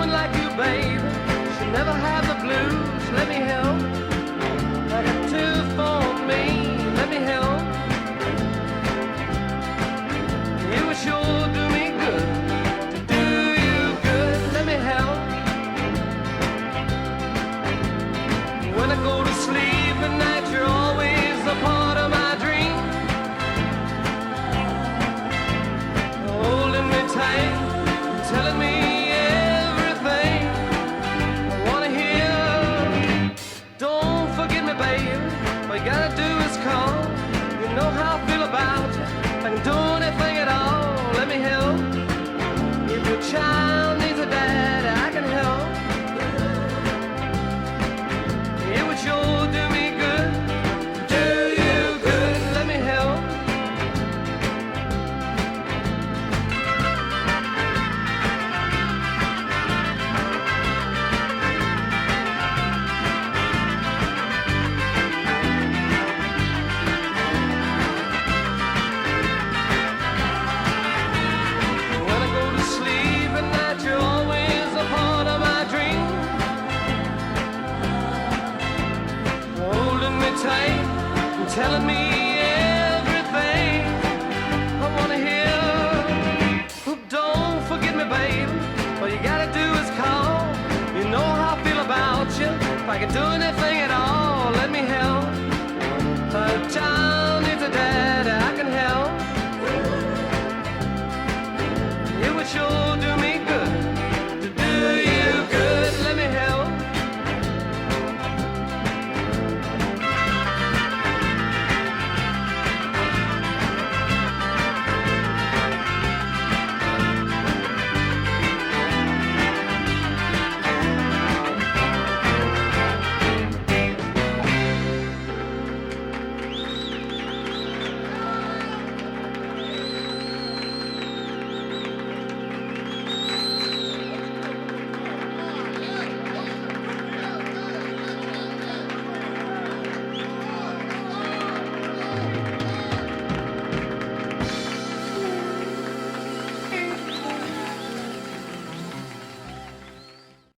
woman like you, babe, should never have the blues. Let me help. I got two for me. Let me help. You would sure do me good. To do you good. Let me help. When I go to sleep at night, you're always a part of my dream. Holding me tight, telling me everything I wanna hear. Don't forget me, babe. All you gotta do is call. You know how I feel about you. If I can do anything at all, let me help. If your child needs a dad, I can help. It would sure do me good. Do you good? Let me help. When I go to sleep at night, you're always a part of my dream. Holding me tight and telling me everything I wanna hear. Oh, don't forget me, babe. All you gotta do is call. You know how I feel about you. If I could do anything